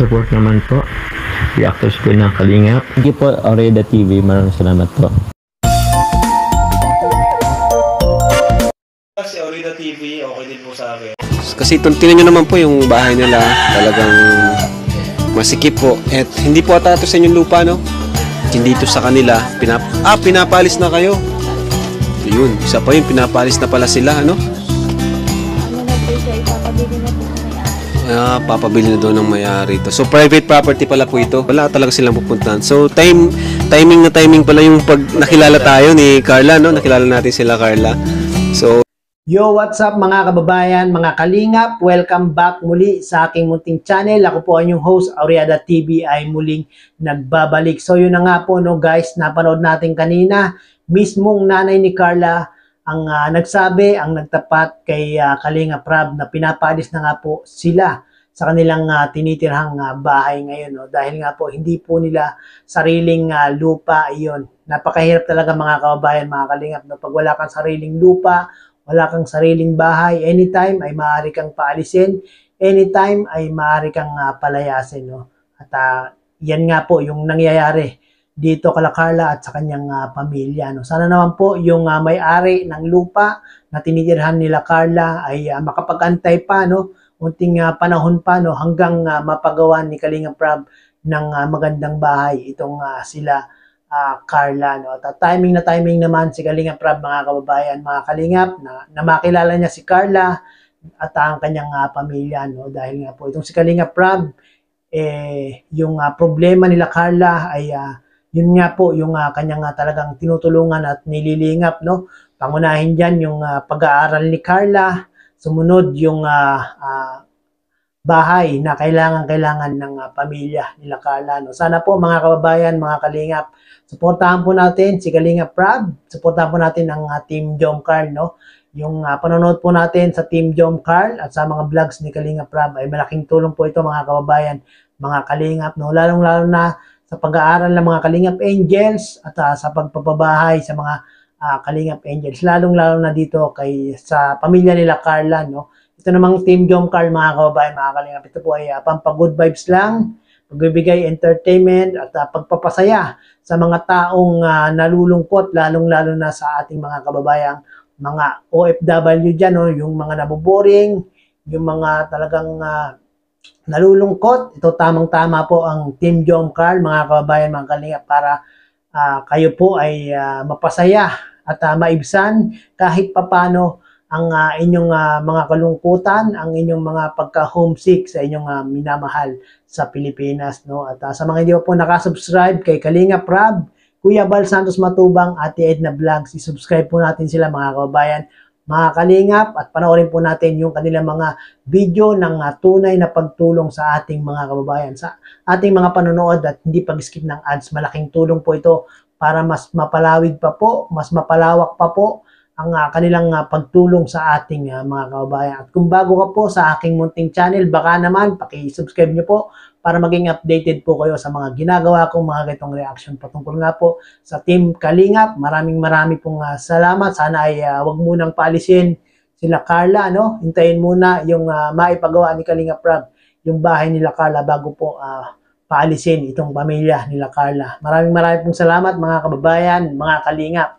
support naman po. Reactors ko ng Kalingap. Thank you po, Oreda TV. Maraming salamat po. Si Oreda TV, okay din po sa akin. Kasi tingnan nyo naman po yung bahay nila, talagang masikip po. At hindi po ata ito sa inyong lupa, no? Hindi ito sa kanila. Pinapalis na kayo. Yun, isa pa yun, pinapalis na pala sila, ano? Papabili na doon ng may-ari ito. So, private property pala po ito. Wala talaga silang pupuntahan. So, timing pala yung pag nakilala tayo ni Carla, no? Nakilala natin sila, Carla. So, yo, what's up mga kababayan, mga kalingap? Welcome back muli sa aking munting channel. Ako po ang inyong host, Oreda TV, ay muling nagbabalik. So, yun na nga po, no guys, napanood natin kanina. Mismong nanay ni Carla ang nagsabi, ang nagtapat kay Kalingap Rab na pinapalis na nga po sila sa kanilang tinitirhang bahay ngayon. No? Dahil nga po, hindi po nila sariling lupa iyon. Napakahirap talaga mga kababayan, mga kalingap. No? Pag wala kang sariling lupa, wala kang sariling bahay, anytime ay maaari kang paalisin, anytime ay maaari kang palayasin. No? At yan nga po yung nangyayari dito kala Carla at sa kanyang pamilya. No? Sana naman po yung may-ari ng lupa na tinitirhan nila Carla ay makapag-antay pa, no? Unting panahon pa, no? Hanggang mapagawa ni Kalingap Rab ng magandang bahay itong sila Carla. No? At timing na timing naman si Kalingap Rab, mga kababayan, mga kalingap, na makilala niya si Carla at ang kanyang pamilya. No? Dahil nga po itong si Kalingap Rab, yung problema nila Carla ay yun nga po yung kanyang talagang tinutulungan at nililingap, no? Pangunahin dyan yung pag-aaral ni Carla, sumunod yung bahay na kailangan ng pamilya nila Carla. No? Sana po mga kababayan, mga kalingap, suportahan po natin si Kalingap Rab, suportahan po natin ang Team Jom Carl. No? Yung panonood po natin sa Team Jom Carl at sa mga vlogs ni Kalingap Rab ay malaking tulong po ito mga kababayan, mga kalingap. No? Lalong-lalo na sa pag-aaral ng mga Kalingap Angels at sa pagpapabahay sa mga Kalingap Angels, lalong-lalo na dito sa pamilya nila Carla. No? Ito namang Team Jom Carl, mga kababayan, mga kalingap, ito po ay pampa-good vibes lang, pagbibigay entertainment at pagpapasaya sa mga taong nalulungkot, lalong-lalo na sa ating mga kababayang mga OFW dyan, no? Yung mga naboboring, yung mga talagang nalulungkot. Ito tamang-tama po ang Team Jom Carl, mga kababayan, mga kalingap, para kayo po ay mapasaya at maibsan kahit papano ang inyong mga kalungkutan, ang inyong mga pagka-homesick sa inyong minamahal sa Pilipinas. No? At sa mga hindi po nakasubscribe kay Kalingap Rab, Kuya Bal Santos Matubang, Ate Edna Vlogs, i-subscribe po natin sila, mga kababayan, mga kalingap, at panoorin po natin yung kanilang mga video ng tunay na pagtulong sa ating mga kababayan, sa ating mga panonood at hindi pag-skip ng ads. Malaking tulong po ito para mas mapalawig pa po, mas mapalawak pa po ang kanilang pagtulong sa ating mga kababayan. At kung bago ka po sa aking munting channel, baka naman paki-subscribe nyo po para maging updated po kayo sa mga ginagawa kong mga ganitong reaction patungkol nga po sa Team Kalingap. Maraming pong salamat. Sana ay wag munang paalisin sila Carla, no? Hintayin muna yung maipagawa ni Kalingap Rab yung bahay nila Carla bago po paalisin itong pamilya nila Carla. Maraming pong salamat, mga kababayan, mga kalingap.